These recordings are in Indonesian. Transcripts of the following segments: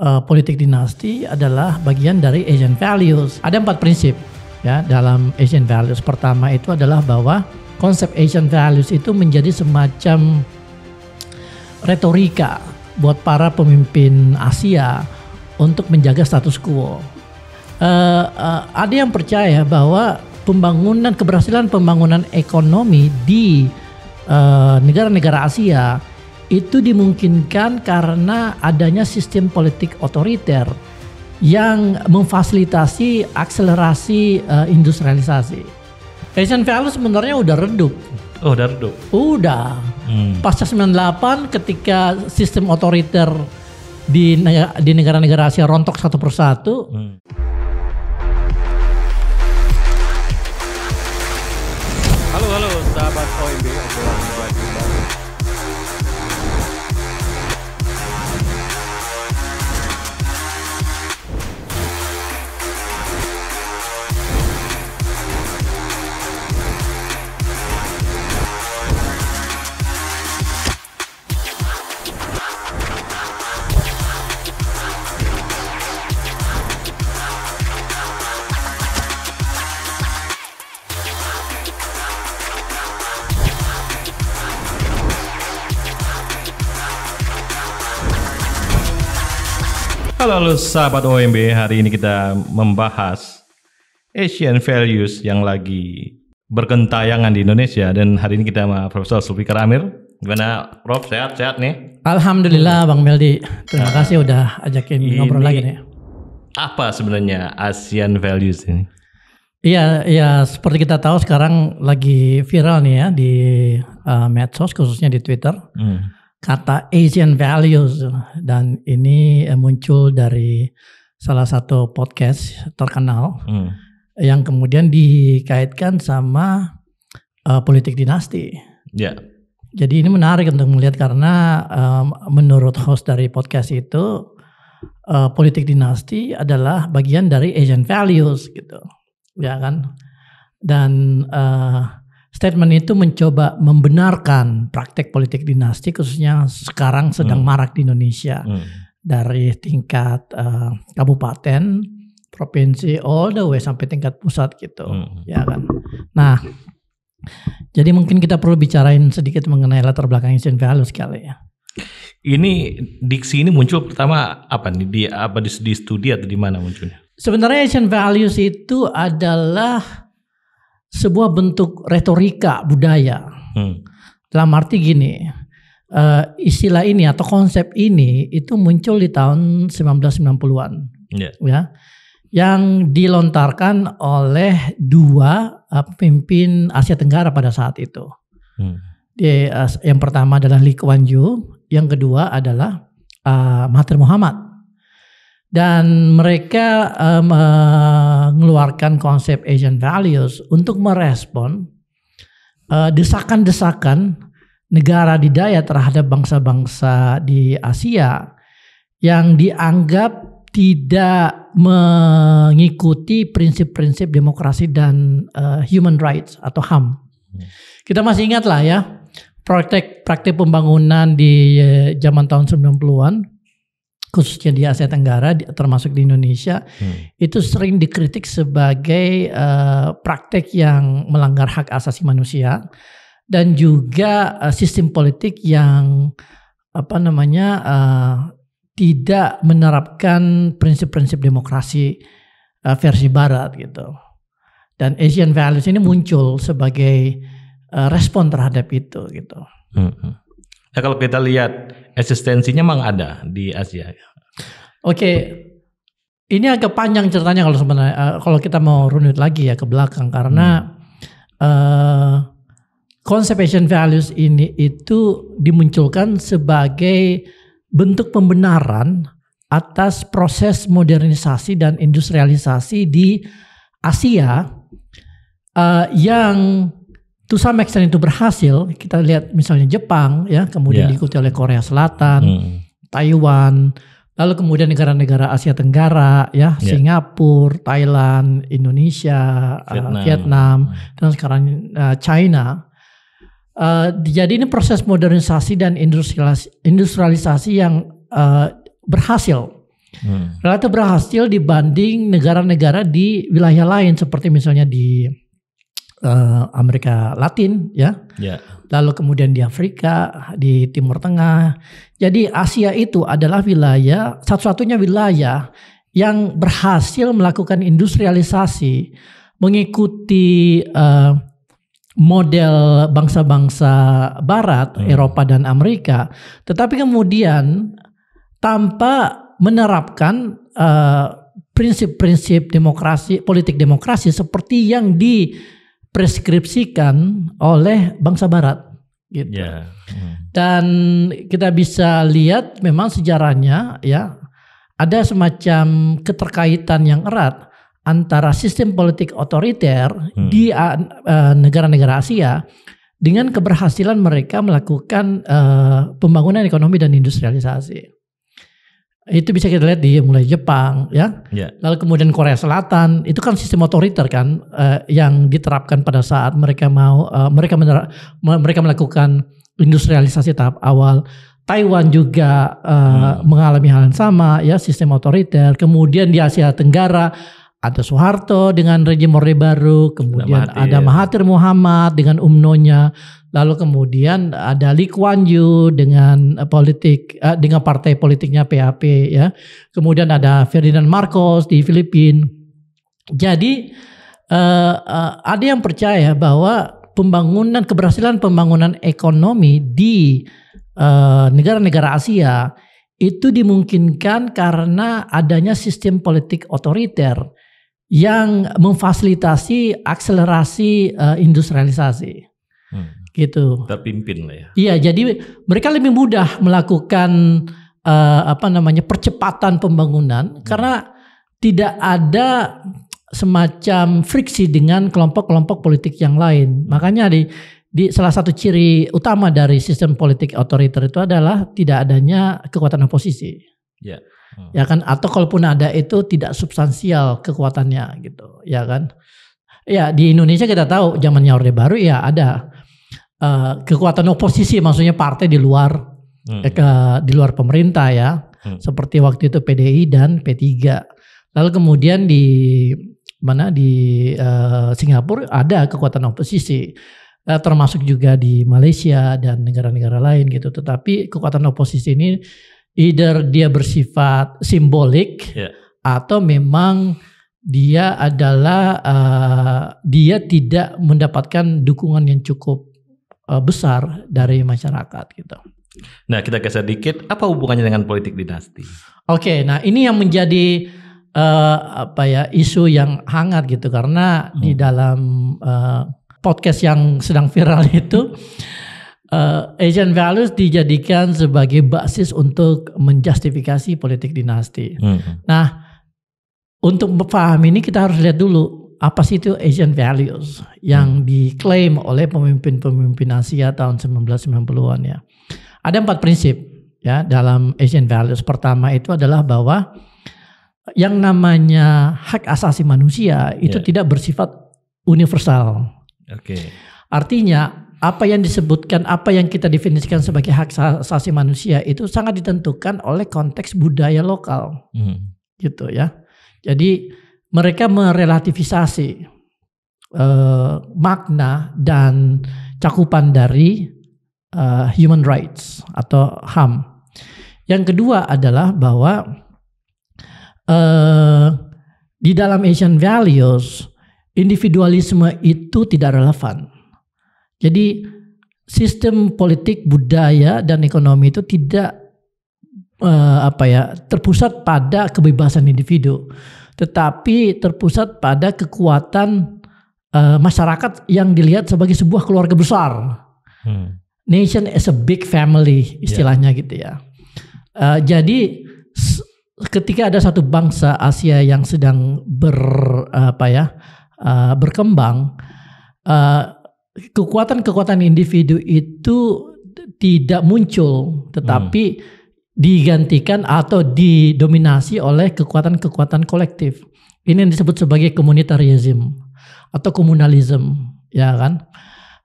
politik dinasti adalah bagian dari Asian values. Ada 4 prinsip ya dalam Asian values. Pertama itu adalah bahwa konsep Asian values itu menjadi semacam retorika buat para pemimpin Asia untuk menjaga status quo. Ada yang percaya bahwa keberhasilan pembangunan ekonomi di negara-negara Asia itu dimungkinkan karena adanya sistem politik otoriter yang memfasilitasi akselerasi industrialisasi. Asian values sebenarnya udah redup. Oh, udah redup. Udah. Pasca 98 ketika sistem otoriter di negara-negara Asia rontok satu persatu. Halo sahabat OMB, obrolan wajib baru. Halo sahabat OMB, hari ini kita membahas Asian values yang lagi bergentayangan di Indonesia, dan hari ini kita sama Profesor Zulfikar Amir. Gimana Prof, sehat nih? Alhamdulillah Bang Meldi, terima kasih udah ajakin ngobrol lagi nih. Apa sebenarnya Asian values ini? Iya, seperti kita tahu sekarang lagi viral nih ya di medsos, khususnya di Twitter. Kata Asian values, dan ini muncul dari salah satu podcast terkenal yang kemudian dikaitkan sama politik dinasti. Jadi ini menarik untuk melihat karena menurut host dari podcast itu politik dinasti adalah bagian dari Asian values gitu, ya kan? Dan statement itu mencoba membenarkan praktek politik dinasti khususnya sekarang sedang marak di Indonesia dari tingkat kabupaten, provinsi, all the way sampai tingkat pusat gitu, ya kan. Nah, jadi mungkin kita perlu bicarain sedikit mengenai latar belakang Asian values kali ya. Ini diksi ini muncul pertama apa nih di studi atau di mana munculnya? Sebenarnya Asian values itu adalah sebuah bentuk retorika budaya. Dalam arti gini, istilah ini atau konsep ini itu muncul di tahun 1990-an. Ya, yang dilontarkan oleh dua pemimpin Asia Tenggara pada saat itu. Yang pertama adalah Lee Kuan Yew, yang kedua adalah Mahathir Mohamad. Dan mereka mengeluarkan konsep Asian values untuk merespon desakan-desakan negara didaya terhadap bangsa-bangsa di Asia yang dianggap tidak mengikuti prinsip-prinsip demokrasi dan human rights atau HAM. Kita masih ingat lah ya, praktek pembangunan di zaman tahun 90-an, khususnya di Asia Tenggara, termasuk di Indonesia, itu sering dikritik sebagai praktek yang melanggar hak asasi manusia dan juga sistem politik yang tidak menerapkan prinsip-prinsip demokrasi versi Barat gitu. Dan Asian values ini muncul sebagai respon terhadap itu gitu. Ya, kalau kita lihat eksistensinya memang ada di Asia. Oke, ini agak panjang ceritanya kalau sebenarnya kalau kita mau runut lagi ya ke belakang, karena konsep Asian values ini itu dimunculkan sebagai bentuk pembenaran atas proses modernisasi dan industrialisasi di Asia yang to some extent itu berhasil. Kita lihat misalnya Jepang ya, kemudian diikuti oleh Korea Selatan, Taiwan, lalu kemudian negara-negara Asia Tenggara ya, Singapura, Thailand, Indonesia, Vietnam, dan sekarang China. Jadi ini proses modernisasi dan industrialisasi yang berhasil relatif berhasil dibanding negara-negara di wilayah lain seperti misalnya di Amerika Latin ya. Lalu kemudian di Afrika, di Timur Tengah. Jadi Asia itu adalah wilayah, satu-satunya wilayah yang berhasil melakukan industrialisasi mengikuti model bangsa-bangsa Barat, Eropa dan Amerika, tetapi kemudian tanpa menerapkan prinsip-prinsip demokrasi, politik demokrasi seperti yang dipreskripsikan oleh bangsa Barat, gitu. Dan kita bisa lihat memang sejarahnya ya ada semacam keterkaitan yang erat antara sistem politik otoriter di negara-negara Asia dengan keberhasilan mereka melakukan pembangunan ekonomi dan industrialisasi. Itu bisa kita lihat di mulai Jepang ya. Lalu kemudian Korea Selatan itu kan sistem otoriter kan yang diterapkan pada saat mereka mereka melakukan industrialisasi tahap awal. Taiwan juga mengalami hal yang sama ya, sistem otoriter. Kemudian di Asia Tenggara ada Soeharto dengan rejim Orde Baru, kemudian ada Mahathir Muhammad dengan UMNO-nya, lalu kemudian ada Lee Kuan Yew dengan dengan partai politiknya PAP ya. Kemudian ada Ferdinand Marcos di Filipina. Jadi ada yang percaya bahwa keberhasilan pembangunan ekonomi di negara-negara Asia itu dimungkinkan karena adanya sistem politik otoriter yang memfasilitasi akselerasi industrialisasi, gitu. Terpimpin lah ya. Iya, jadi mereka lebih mudah melakukan percepatan pembangunan karena tidak ada semacam friksi dengan kelompok-kelompok politik yang lain. Makanya di salah satu ciri utama dari sistem politik otoriter itu adalah tidak adanya kekuatan oposisi. Ya kan, atau kalaupun ada itu tidak substansial kekuatannya gitu, ya kan. Ya di Indonesia kita tahu zamannya Orde Baru ya ada kekuatan oposisi, maksudnya partai di luar pemerintah ya. Seperti waktu itu PDI dan P3. Lalu kemudian di Singapura ada kekuatan oposisi. Termasuk juga di Malaysia dan negara-negara lain gitu. Tetapi kekuatan oposisi ini either dia bersifat simbolik atau memang dia adalah dia tidak mendapatkan dukungan yang cukup besar dari masyarakat gitu. Nah, kita geser dikit, apa hubungannya dengan politik dinasti? Oke, nah ini yang menjadi isu yang hangat gitu, karena di dalam podcast yang sedang viral itu Asian values dijadikan sebagai basis untuk menjustifikasi politik dinasti. Nah, untuk memahami ini kita harus lihat dulu apa sih itu Asian values yang diklaim oleh pemimpin-pemimpin Asia tahun 1990-an ya. Ada 4 prinsip ya dalam Asian values. Pertama itu adalah bahwa yang namanya hak asasi manusia itu tidak bersifat universal. Artinya apa yang disebutkan, apa yang kita definisikan sebagai hak asasi manusia itu sangat ditentukan oleh konteks budaya lokal, gitu ya. Jadi mereka merelativisasi makna dan cakupan dari human rights atau HAM. Yang kedua adalah bahwa di dalam Asian values individualisme itu tidak relevan. Jadi sistem politik, budaya dan ekonomi itu tidak terpusat pada kebebasan individu, tetapi terpusat pada kekuatan masyarakat yang dilihat sebagai sebuah keluarga besar. Nation as a big family istilahnya gitu ya. Jadi ketika ada satu bangsa Asia yang sedang berkembang, kekuatan-kekuatan individu itu tidak muncul, tetapi digantikan atau didominasi oleh kekuatan-kekuatan kolektif. Ini yang disebut sebagai komunitarisme atau komunalisme, ya kan?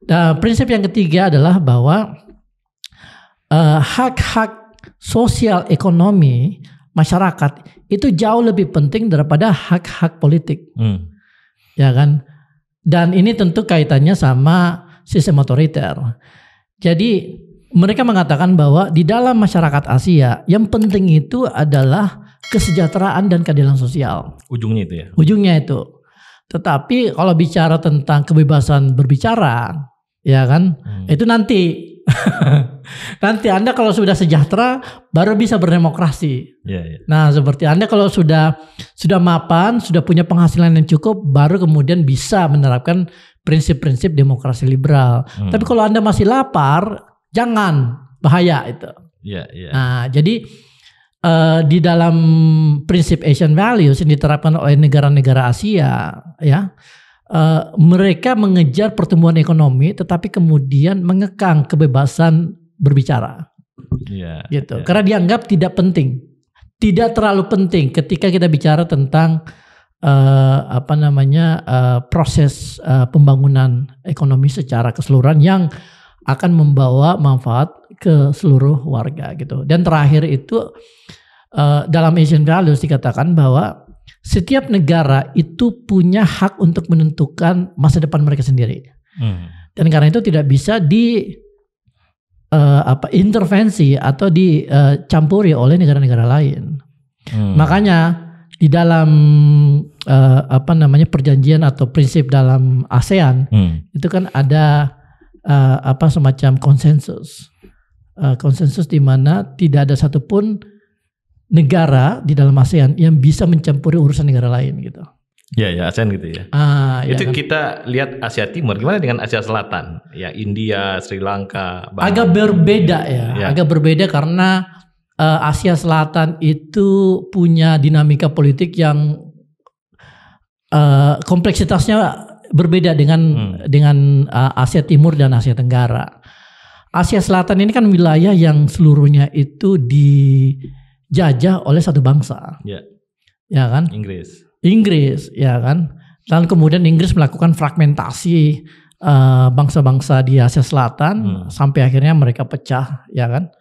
Dan prinsip yang ketiga adalah bahwa hak-hak sosial ekonomi masyarakat itu jauh lebih penting daripada hak-hak politik. Ya kan? Dan ini tentu kaitannya sama sistem otoriter. Jadi mereka mengatakan bahwa di dalam masyarakat Asia yang penting itu adalah kesejahteraan dan keadilan sosial. Ujungnya itu ya? Ujungnya itu. Tetapi kalau bicara tentang kebebasan berbicara, ya kan, itu nanti. Nanti Anda kalau sudah sejahtera baru bisa berdemokrasi. Nah seperti Anda kalau sudah mapan, sudah punya penghasilan yang cukup, baru kemudian bisa menerapkan prinsip-prinsip demokrasi liberal. Tapi kalau Anda masih lapar, jangan, bahaya itu. Nah jadi di dalam prinsip Asian values yang diterapkan oleh negara-negara Asia, ya, mereka mengejar pertumbuhan ekonomi, tetapi kemudian mengekang kebebasan berbicara, gitu. Karena dianggap tidak penting, tidak terlalu penting ketika kita bicara tentang proses pembangunan ekonomi secara keseluruhan yang akan membawa manfaat ke seluruh warga, gitu. Dan terakhir itu dalam Asian values dikatakan bahwa setiap negara itu punya hak untuk menentukan masa depan mereka sendiri. Dan karena itu tidak bisa intervensi atau dicampuri oleh negara-negara lain. Makanya di dalam perjanjian atau prinsip dalam ASEAN itu kan ada semacam konsensus di mana tidak ada satupun negara di dalam ASEAN yang bisa mencampuri urusan negara lain, gitu. Ya ASEAN gitu ya. Itu kan? Kita lihat Asia Timur, gimana dengan Asia Selatan? Ya India, Sri Lanka. Agak berbeda ya. Agak berbeda karena Asia Selatan itu punya dinamika politik yang kompleksitasnya berbeda dengan Asia Timur dan Asia Tenggara. Asia Selatan ini kan wilayah yang seluruhnya itu dijajah oleh satu bangsa, ya kan? Inggris, ya kan? Dan kemudian Inggris melakukan fragmentasi bangsa-bangsa di Asia Selatan sampai akhirnya mereka pecah, ya kan?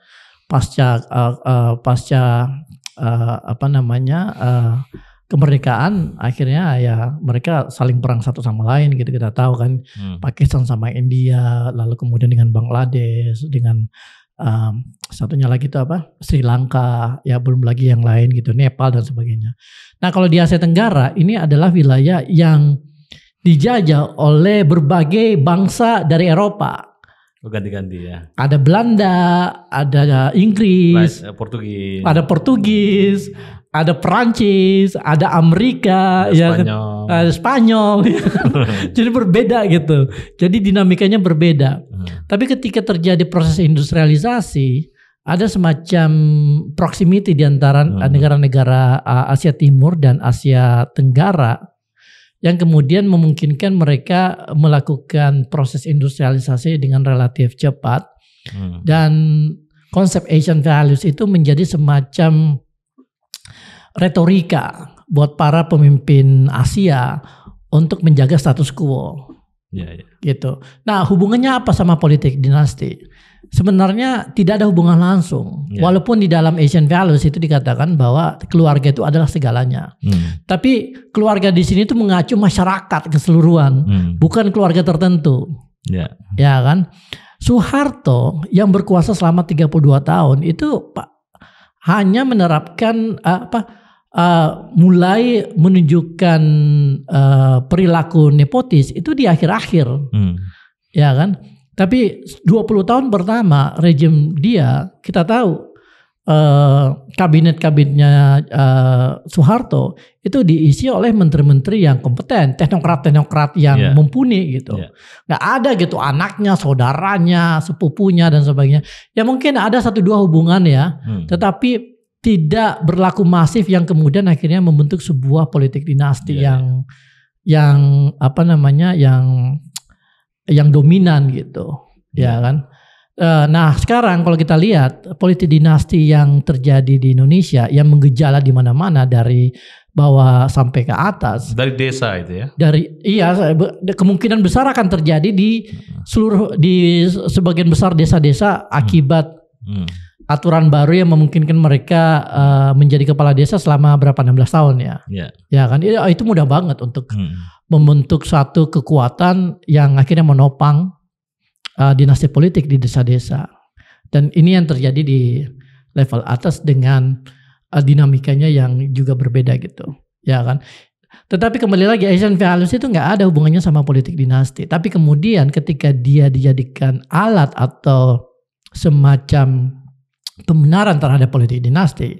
Pasca kemerdekaan, akhirnya ya mereka saling perang satu sama lain, gitu. Kita tahu kan, Pakistan sama India, lalu kemudian dengan Bangladesh, dengan satunya lagi itu Sri Lanka, ya belum lagi yang lain gitu, Nepal dan sebagainya. Nah kalau di Asia Tenggara ini adalah wilayah yang dijajah oleh berbagai bangsa dari Eropa. Ganti-ganti ya. Ada Belanda, ada Inggris, ada Portugis, ada Perancis, ada Amerika, ada Spanyol. Jadi berbeda gitu. Jadi dinamikanya berbeda. Tapi ketika terjadi proses industrialisasi, ada semacam proximity di antara negara-negara Asia Timur dan Asia Tenggara yang kemudian memungkinkan mereka melakukan proses industrialisasi dengan relatif cepat. Dan konsep Asian values itu menjadi semacam retorika buat para pemimpin Asia untuk menjaga status quo. Gitu. Nah, hubungannya apa sama politik dinasti? Sebenarnya tidak ada hubungan langsung. Walaupun di dalam Asian values itu dikatakan bahwa keluarga itu adalah segalanya. Tapi keluarga di sini itu mengacu masyarakat keseluruhan, bukan keluarga tertentu. Ya kan? Soeharto yang berkuasa selama 32 tahun itu hanya menerapkan mulai menunjukkan perilaku nepotis itu di akhir-akhir, ya kan? Tapi 20 tahun pertama rejim dia, kita tahu kabinet-kabinetnya Soeharto itu diisi oleh menteri-menteri yang kompeten, teknokrat-teknokrat yang mumpuni gitu. Nggak ada gitu anaknya, saudaranya, sepupunya dan sebagainya. Ya mungkin ada 1-2 hubungan ya, tetapi tidak berlaku masif yang kemudian akhirnya membentuk sebuah politik dinasti yang dominan gitu, ya kan? Nah sekarang kalau kita lihat politik dinasti yang terjadi di Indonesia yang menggejala di mana-mana dari bawah sampai ke atas. Dari desa itu ya? Kemungkinan besar akan terjadi di sebagian besar desa-desa akibat aturan baru yang memungkinkan mereka menjadi kepala desa selama berapa 16 tahun ya. Ya kan itu mudah banget untuk membentuk satu kekuatan yang akhirnya menopang dinasti politik di desa-desa. Dan ini yang terjadi di level atas dengan dinamikanya yang juga berbeda gitu. Ya kan. Tetapi kembali lagi Asian values itu nggak ada hubungannya sama politik dinasti. Tapi kemudian ketika dia dijadikan alat atau semacam pembenaran terhadap politik dinasti,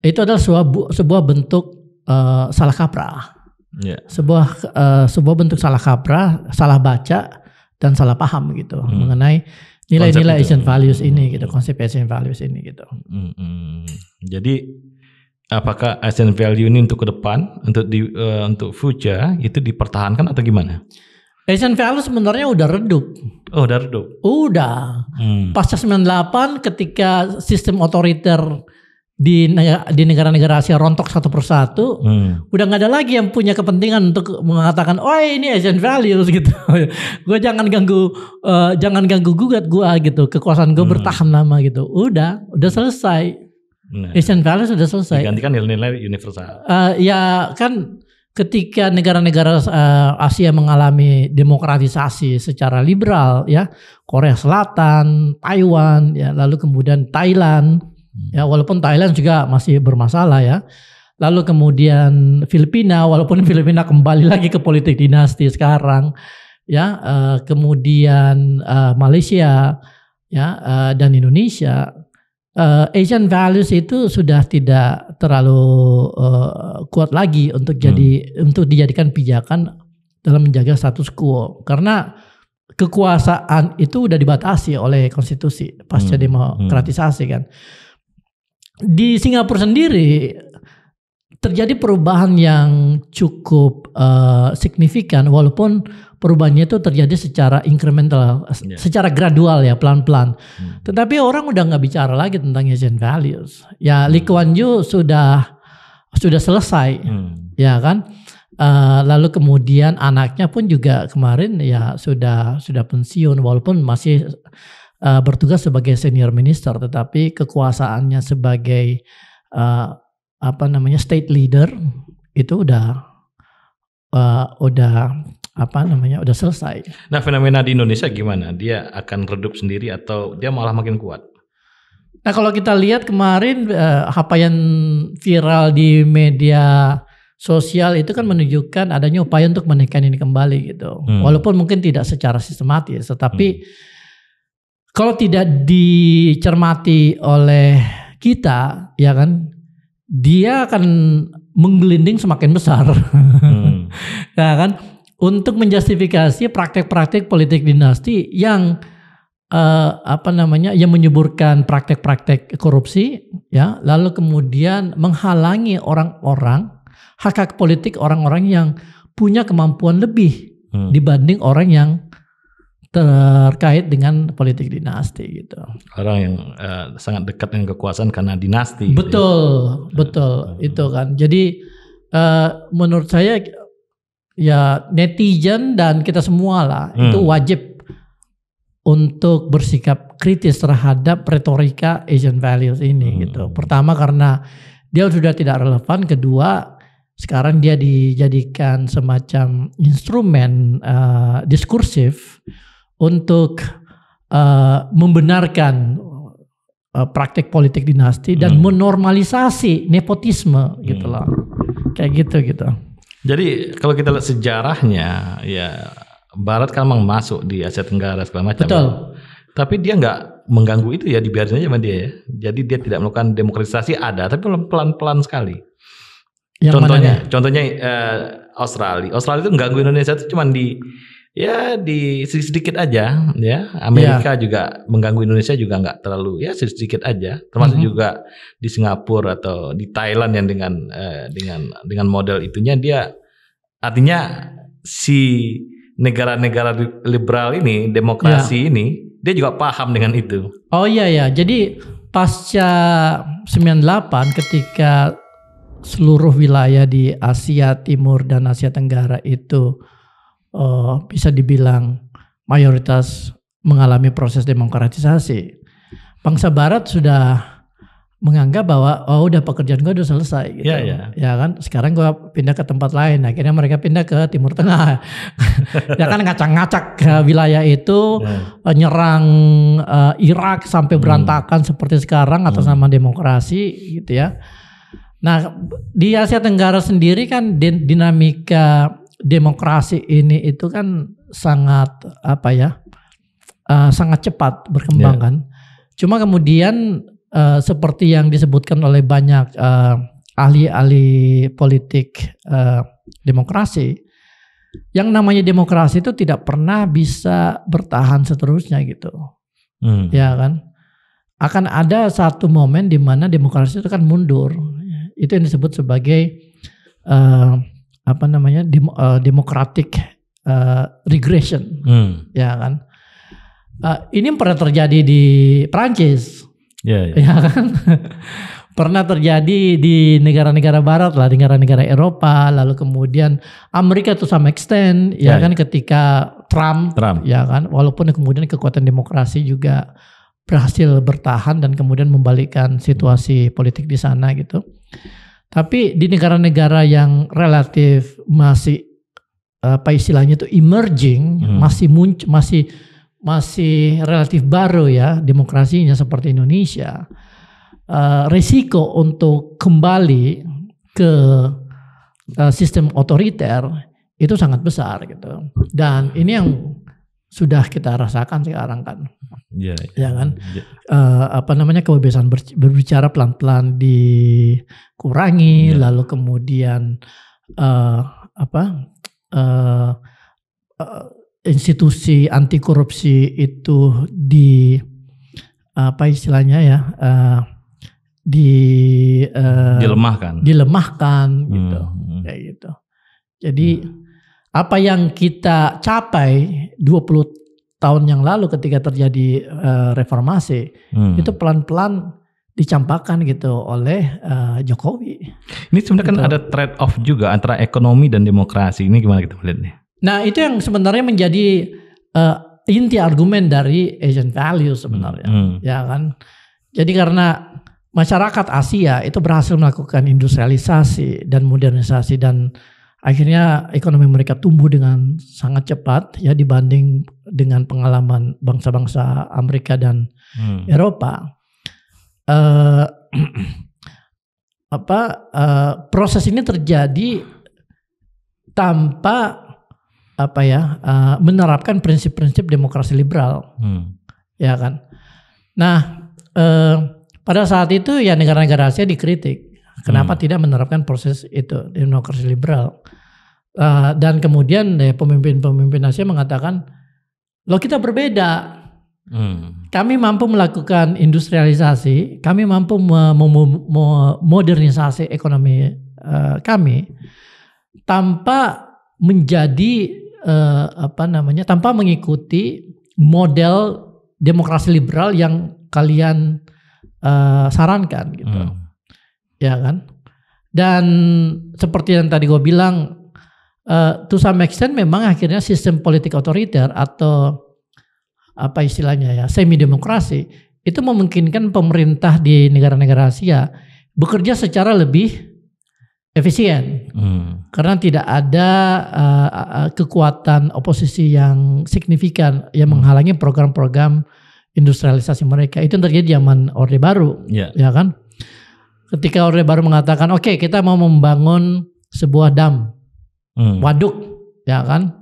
itu adalah sebuah bentuk salah kaprah, sebuah bentuk salah kaprah, salah baca dan salah paham gitu mengenai nilai-nilai Asian values ini gitu, konsep Asian values ini gitu. Jadi apakah Asian value ini untuk ke depan, untuk future itu dipertahankan atau gimana? Asian values sebenarnya udah redup. Oh, udah redup. Udah. Pasca 98 ketika sistem otoriter di negara-negara Asia rontok satu persatu, udah nggak ada lagi yang punya kepentingan untuk mengatakan, oh ini Asian values gitu. Gue jangan ganggu gugat gue gitu. Kekuasaan gue bertahan lama gitu. Udah selesai. Asian values udah selesai. Digantikan nilai-nilai universal. Ya kan. Ketika negara-negara Asia mengalami demokratisasi secara liberal ya, Korea Selatan, Taiwan ya, lalu kemudian Thailand ya, walaupun Thailand juga masih bermasalah ya. Lalu kemudian Filipina, walaupun Filipina kembali lagi ke politik dinasti sekarang ya, kemudian Malaysia ya, dan Indonesia. Asian values itu sudah tidak terlalu kuat lagi untuk dijadikan pijakan dalam menjaga status quo, karena kekuasaan itu udah dibatasi oleh konstitusi pasca demokratisasi kan. Di Singapura sendiri terjadi perubahan yang cukup signifikan, walaupun perubahannya itu terjadi secara incremental, secara gradual ya, pelan-pelan. Tetapi orang udah nggak bicara lagi tentang Asian values. Ya Lee Kuan Yew sudah selesai, ya kan. Lalu kemudian anaknya pun juga kemarin ya sudah pensiun, walaupun masih bertugas sebagai senior minister, tetapi kekuasaannya sebagai state leader itu udah selesai. Nah, fenomena di Indonesia gimana? Dia akan redup sendiri atau dia malah makin kuat? Nah, kalau kita lihat kemarin apa yang viral di media sosial itu kan menunjukkan adanya upaya untuk menaikkan ini kembali gitu. Walaupun mungkin tidak secara sistematis, tetapi kalau tidak dicermati oleh kita, ya kan, dia akan menggelinding semakin besar. Ya kan? Untuk menjustifikasi praktek-praktek politik dinasti yang yang menyuburkan praktek-praktek korupsi ya, lalu kemudian menghalangi hak-hak politik orang-orang yang punya kemampuan lebih dibanding orang yang terkait dengan politik dinasti gitu. Orang yang sangat dekat dengan kekuasaan karena dinasti. Betul, betul itu kan. Jadi menurut saya ya netizen dan kita semua lah itu wajib untuk bersikap kritis terhadap retorika Asian values ini gitu. Pertama karena dia sudah tidak relevan, kedua sekarang dia dijadikan semacam instrumen diskursif untuk membenarkan praktek politik dinasti dan menormalisasi nepotisme gitu loh. Kayak gitu. Jadi kalau kita lihat sejarahnya ya Barat kan memang masuk di Asia Tenggara segala macam. Betul. Tapi dia nggak mengganggu itu ya, dibiarin aja sama dia ya. Jadi dia tidak melakukan demokratisasi, ada tapi pelan-pelan sekali. Contohnya Australia itu mengganggu Indonesia itu cuma di sedikit aja ya. Amerika juga mengganggu Indonesia juga nggak terlalu ya, sedikit aja. Termasuk juga di Singapura atau di Thailand yang dengan model itunya, dia artinya si negara-negara liberal ini, demokrasi ini, dia juga paham dengan itu. Oh iya, jadi pasca 98 ketika seluruh wilayah di Asia Timur dan Asia Tenggara itu bisa dibilang mayoritas mengalami proses demokratisasi. bangsa Barat sudah menganggap bahwa udah pekerjaan gue udah selesai gitu. Ya kan, sekarang gue pindah ke tempat lain. Akhirnya mereka pindah ke Timur Tengah. Ya kan, ngacak-ngacak wilayah itu, nyerang Irak sampai berantakan seperti sekarang atas nama demokrasi gitu ya. Nah, di Asia Tenggara sendiri kan dinamika demokrasi ini itu kan sangat sangat cepat berkembang kan. Cuma kemudian seperti yang disebutkan oleh banyak ahli-ahli politik demokrasi, yang namanya demokrasi itu tidak pernah bisa bertahan seterusnya gitu, ya kan? Akan ada satu momen di mana demokrasi itu kan mundur, itu yang disebut sebagai democratic regression, ya kan? Ini pernah terjadi di Prancis. Ya kan, pernah terjadi di negara-negara Barat lah, negara-negara Eropa, lalu kemudian Amerika to some extent, kan, ketika Trump, ya kan, walaupun kemudian kekuatan demokrasi juga berhasil bertahan dan kemudian membalikkan situasi politik di sana gitu. Tapi di negara-negara yang relatif masih istilahnya itu emerging, masih relatif baru ya demokrasinya seperti Indonesia, risiko untuk kembali ke sistem otoriter itu sangat besar gitu. Dan ini yang sudah kita rasakan sekarang kan, ya kan, kebebasan berbicara pelan-pelan dikurangi, lalu kemudian institusi anti korupsi itu dilemahkan gitu, kayak gitu. Jadi apa yang kita capai 20 tahun yang lalu ketika terjadi reformasi itu pelan-pelan dicampakkan gitu oleh Jokowi. Ini sebenarnya kan ada trade off juga antara ekonomi dan demokrasi. Ini gimana kita melihatnya? Nah, itu yang sebenarnya menjadi inti argumen dari Asian values sebenarnya, ya kan. Jadi karena masyarakat Asia itu berhasil melakukan industrialisasi dan modernisasi dan akhirnya ekonomi mereka tumbuh dengan sangat cepat ya dibanding dengan pengalaman bangsa-bangsa Amerika dan Eropa. Proses ini terjadi tanpa menerapkan prinsip-prinsip demokrasi liberal, ya kan. Nah, pada saat itu ya negara-negara Asia dikritik, kenapa tidak menerapkan proses itu demokrasi liberal, dan kemudian pemimpin-pemimpin Asia mengatakan, loh kita berbeda, kami mampu melakukan industrialisasi, kami mampu modernisasi ekonomi kami tanpa menjadi tanpa mengikuti model demokrasi liberal yang kalian sarankan gitu, ya kan. Dan seperti yang tadi gue bilang, to some extent memang akhirnya sistem politik otoriter atau semi demokrasi itu memungkinkan pemerintah di negara-negara Asia bekerja secara lebih efisien, karena tidak ada kekuatan oposisi yang signifikan yang menghalangi program-program industrialisasi mereka. Itu yang terjadi zaman Orde Baru, ya kan? Ketika Orde Baru mengatakan, oke, kita mau membangun sebuah dam, waduk, ya kan?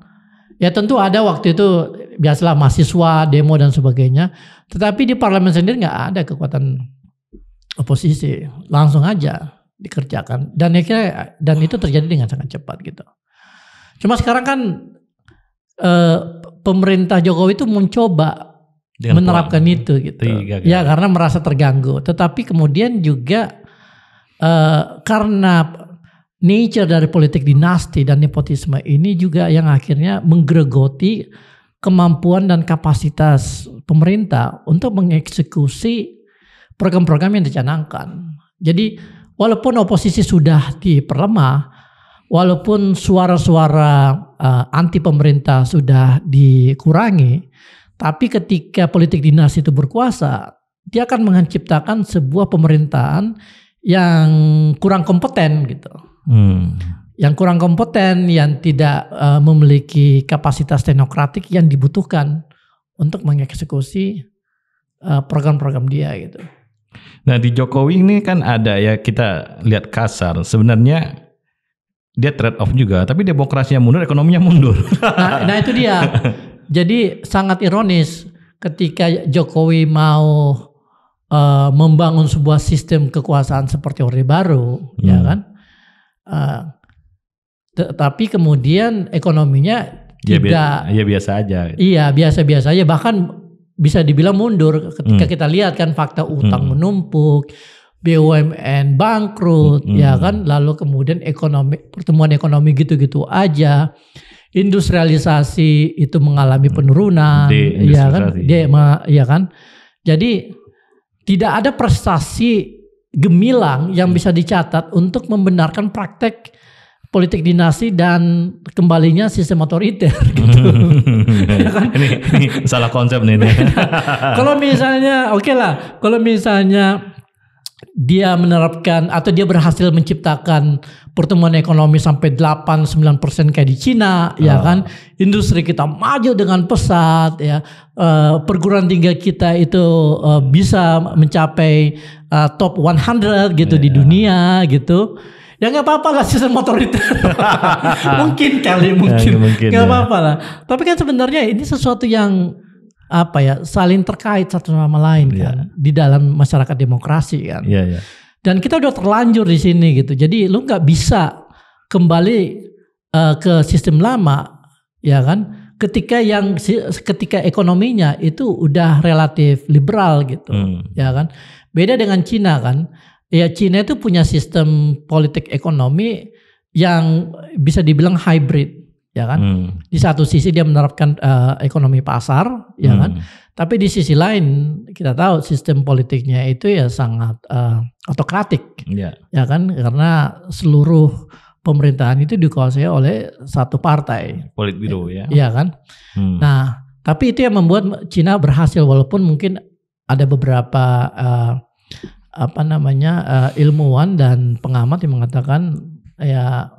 Ya tentu ada waktu itu biasalah mahasiswa, demo dan sebagainya. Tetapi di parlemen sendiri nggak ada kekuatan oposisi, langsung aja dikerjakan dan itu terjadi dengan sangat cepat gitu. Cuma sekarang kan pemerintah Jokowi itu mencoba menerapkan itu gitu, ya karena merasa terganggu. Tetapi kemudian juga karena nature dari politik dinasti dan nepotisme ini juga yang akhirnya menggerogoti kemampuan dan kapasitas pemerintah untuk mengeksekusi program-program yang dicanangkan. Jadi walaupun oposisi sudah diperlemah, walaupun suara-suara anti pemerintah sudah dikurangi, tapi ketika politik dinasti itu berkuasa, dia akan menciptakan sebuah pemerintahan yang kurang kompeten gitu. Yang kurang kompeten, yang tidak memiliki kapasitas teknokratik yang dibutuhkan untuk mengeksekusi program-program dia gitu. Nah di Jokowi ini kan ada ya, kita lihat kasar sebenarnya dia trade off juga, tapi demokrasinya mundur, ekonominya mundur. Nah itu dia. Jadi sangat ironis ketika Jokowi mau membangun sebuah sistem kekuasaan seperti Orde Baru, ya kan? Tapi kemudian ekonominya tidak. Ya biasa aja. Iya biasa-biasa aja, bahkan bisa dibilang mundur ketika kita lihat kan fakta utang menumpuk, BUMN bangkrut, ya kan? Lalu kemudian pertumbuhan ekonomi gitu-gitu aja. Industrialisasi itu mengalami penurunan, ya kan? Ya kan? Jadi tidak ada prestasi gemilang yang bisa dicatat untuk membenarkan praktek politik dinasti dan kembalinya sistem otoriter gitu. Ya kan? Ini salah konsep nih. Kalau misalnya kalau misalnya dia menerapkan atau dia berhasil menciptakan pertumbuhan ekonomi sampai 8-9% kayak di Cina, ya kan, industri kita maju dengan pesat, ya, perguruan tinggi kita itu bisa mencapai top 100 gitu di dunia gitu. Ya nggak apa-apa lah sistem otoriter. mungkin nggak apa-apa lah. Tapi kan sebenarnya ini sesuatu yang saling terkait satu sama lain kan di dalam masyarakat demokrasi kan. Dan kita udah terlanjur di sini gitu. Jadi lu nggak bisa kembali ke sistem lama, ya kan? Ketika ekonominya itu udah relatif liberal gitu, ya kan? Beda dengan Cina kan. Ya Cina itu punya sistem politik ekonomi yang bisa dibilang hybrid, ya kan? Di satu sisi dia menerapkan ekonomi pasar, ya kan? Tapi di sisi lain kita tahu sistem politiknya itu ya sangat autokratik, ya kan? Karena seluruh pemerintahan itu dikuasai oleh satu partai, Politburo, ya. Iya kan? Nah, tapi itu yang membuat Cina berhasil, walaupun mungkin ada beberapa ilmuwan dan pengamat yang mengatakan ya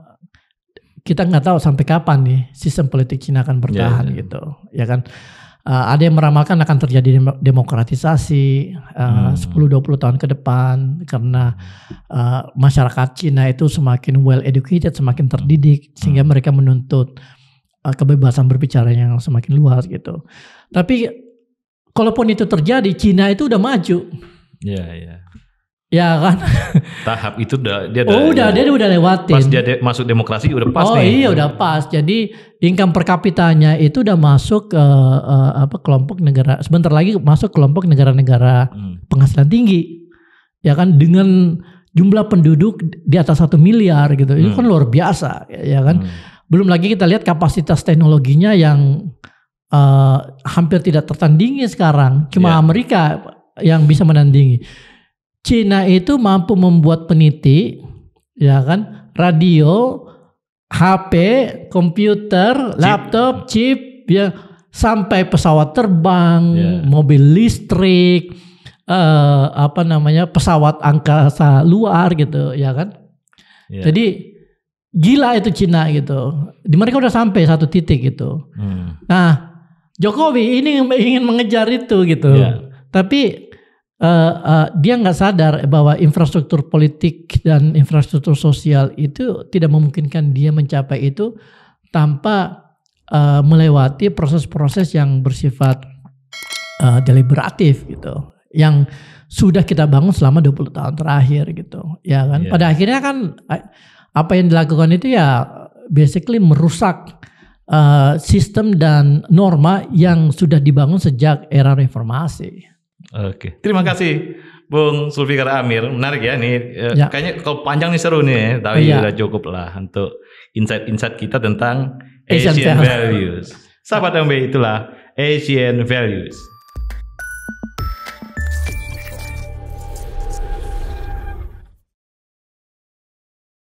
kita nggak tahu sampai kapan nih sistem politik Cina akan bertahan gitu, ya kan? Ada yang meramalkan akan terjadi demokratisasi 10-20 tahun ke depan karena masyarakat Cina itu semakin well educated, semakin terdidik sehingga mereka menuntut kebebasan berbicara yang semakin luas gitu. Tapi kalaupun itu terjadi, Cina itu udah maju. Ya kan? Tahap itu dia udah lewatin. Pas dia masuk demokrasi udah pas nih. Iya udah pas. Jadi income per kapitanya itu udah masuk ke kelompok negara. Sebentar lagi masuk kelompok negara-negara penghasilan tinggi. Ya kan, dengan jumlah penduduk di atas 1 miliar gitu. Itu kan luar biasa, ya kan? Belum lagi kita lihat kapasitas teknologinya yang hampir tidak tertandingi sekarang. Cuma Amerika yang bisa menandingi. Cina itu mampu membuat peniti, ya kan, radio, HP, komputer, laptop, chip, ya, sampai pesawat terbang, mobil listrik, pesawat angkasa luar gitu, ya kan. Jadi gila itu Cina gitu. Di mereka udah sampai satu titik gitu. Nah, Jokowi ini ingin mengejar itu gitu. Tapi dia nggak sadar bahwa infrastruktur politik dan infrastruktur sosial itu tidak memungkinkan dia mencapai itu tanpa melewati proses-proses yang bersifat deliberatif gitu, yang sudah kita bangun selama 20 tahun terakhir gitu, ya kan? Pada akhirnya kan apa yang dilakukan itu ya basically merusak sistem dan norma yang sudah dibangun sejak era reformasi. Oke, terima kasih Bung Zulfikar Amir. Menarik ya nih. Kayaknya kalau panjang nih seru nih, tapi udah cukup lah untuk insight-insight kita tentang Asian Values. Sahabat MB, itulah Asian Values.